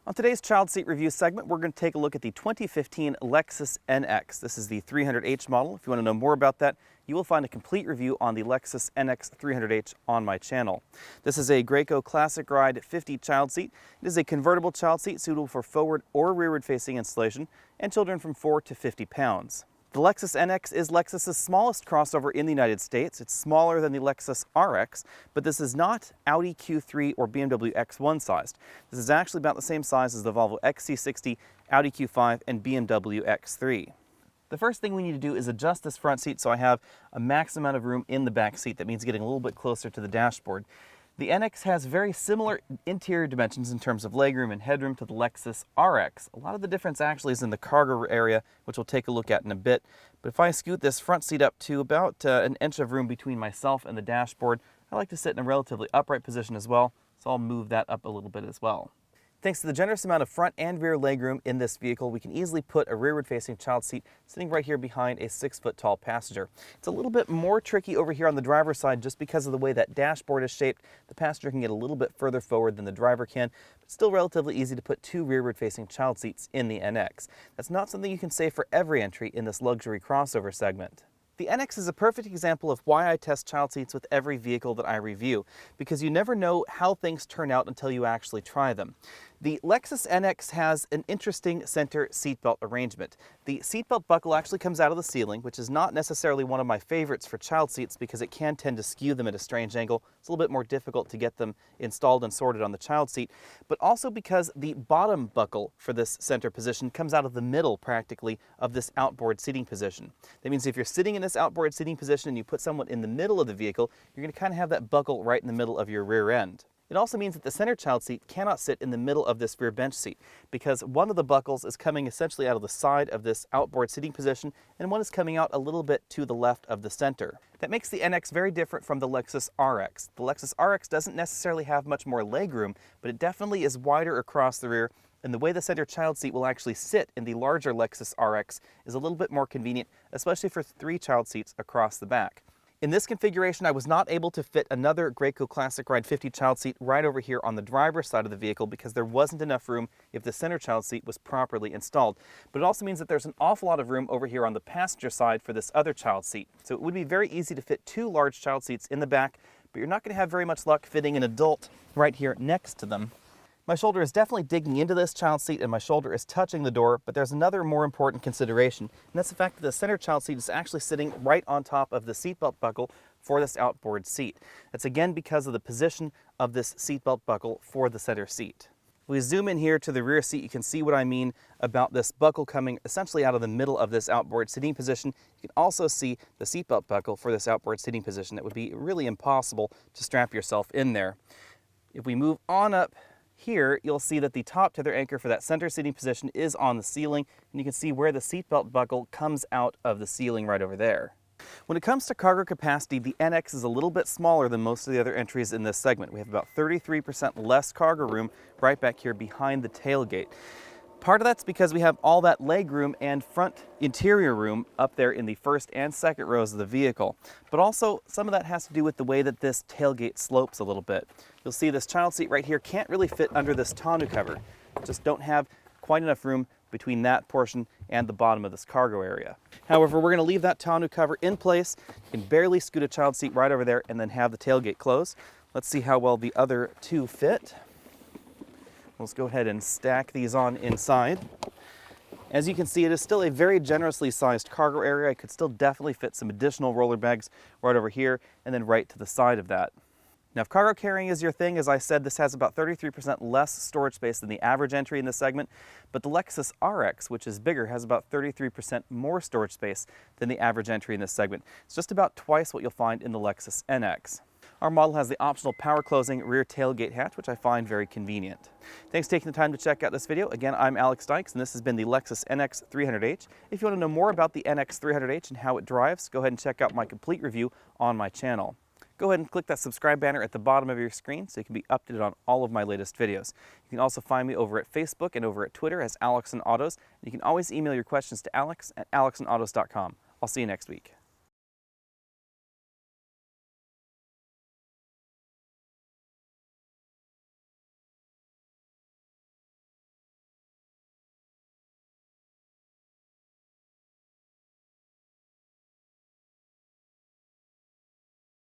On today's child seat review segment, we're going to take a look at the 2015 Lexus NX. This is the 300H model. If you want to know more about that, you will find a complete review on the Lexus NX 300H on my channel. This is a Graco Classic Ride 50 child seat. It is a convertible child seat suitable for forward or rearward facing installation and children from 4 to 50 pounds. The Lexus NX is Lexus's smallest crossover in the United States. It's smaller than the Lexus RX, but this is not Audi Q3 or BMW X1 sized. This is actually about the same size as the Volvo XC60, Audi Q5, and BMW X3. The first thing we need to do is adjust this front seat so I have a max amount of room in the back seat. That means getting a little bit closer to the dashboard. The NX has very similar interior dimensions in terms of legroom and headroom to the Lexus RX. A lot of the difference actually is in the cargo area, which we'll take a look at in a bit. But if I scoot this front seat up to about an inch of room between myself and the dashboard, I like to sit in a relatively upright position as well, so I'll move that up a little bit as well. Thanks to the generous amount of front and rear legroom in this vehicle, we can easily put a rearward-facing child seat sitting right here behind a 6-foot-tall passenger. It's a little bit more tricky over here on the driver's side just because of the way that dashboard is shaped. The passenger can get a little bit further forward than the driver can, but still relatively easy to put 2 rearward-facing child seats in the NX. That's not something you can say for every entry in this luxury crossover segment. The NX is a perfect example of why I test child seats with every vehicle that I review, because you never know how things turn out until you actually try them. The Lexus NX has an interesting center seatbelt arrangement. The seatbelt buckle actually comes out of the ceiling, which is not necessarily one of my favorites for child seats because it can tend to skew them at a strange angle. It's a little bit more difficult to get them installed and sorted on the child seat, but also because the bottom buckle for this center position comes out of the middle practically of this outboard seating position. That means if you're sitting in this outboard seating position and you put someone in the middle of the vehicle, you're going to kind of have that buckle right in the middle of your rear end. It also means that the center child seat cannot sit in the middle of this rear bench seat because one of the buckles is coming essentially out of the side of this outboard seating position and one is coming out a little bit to the left of the center. That makes the NX very different from the Lexus RX. The Lexus RX doesn't necessarily have much more legroom, but it definitely is wider across the rear, and the way the center child seat will actually sit in the larger Lexus RX is a little bit more convenient, especially for 3 child seats across the back. In this configuration, I was not able to fit another Graco Classic Ride 50 child seat right over here on the driver's side of the vehicle because there wasn't enough room if the center child seat was properly installed. But it also means that there's an awful lot of room over here on the passenger side for this other child seat. So it would be very easy to fit 2 large child seats in the back, but you're not going to have very much luck fitting an adult right here next to them. My shoulder is definitely digging into this child seat and my shoulder is touching the door, but there's another more important consideration, and that's the fact that the center child seat is actually sitting right on top of the seatbelt buckle for this outboard seat. That's again because of the position of this seatbelt buckle for the center seat. If we zoom in here to the rear seat, you can see what I mean about this buckle coming essentially out of the middle of this outboard seating position. You can also see the seatbelt buckle for this outboard seating position. It would be really impossible to strap yourself in there. If we move on up here, you'll see that the top tether anchor for that center seating position is on the ceiling, and you can see where the seatbelt buckle comes out of the ceiling right over there. When it comes to cargo capacity, the NX is a little bit smaller than most of the other entries in this segment. We have about 33% less cargo room right back here behind the tailgate. Part of that's because we have all that leg room and front interior room up there in the first and second rows of the vehicle. But also some of that has to do with the way that this tailgate slopes a little bit. You'll see this child seat right here can't really fit under this tonneau cover. Just don't have quite enough room between that portion and the bottom of this cargo area. However, we're going to leave that tonneau cover in place. You can barely scoot a child seat right over there and then have the tailgate close. Let's see how well the other 2 fit. Let's go ahead and stack these on inside. As you can see, it is still a very generously sized cargo area. I could still definitely fit some additional roller bags right over here and then right to the side of that. Now, if cargo carrying is your thing, as I said, this has about 33% less storage space than the average entry in this segment, but the Lexus RX, which is bigger, has about 33% more storage space than the average entry in this segment. It's just about twice what you'll find in the Lexus NX. Our model has the optional power closing rear tailgate hatch, which I find very convenient. Thanks for taking the time to check out this video. Again, I'm Alex Dykes, and this has been the Lexus NX 300H. If you want to know more about the NX 300H and how it drives, go ahead and check out my complete review on my channel. Go ahead and click that subscribe banner at the bottom of your screen so you can be updated on all of my latest videos. You can also find me over at Facebook and over at Twitter as Alex and Autos. You can always email your questions to alex@alexandautos.com. I'll see you next week.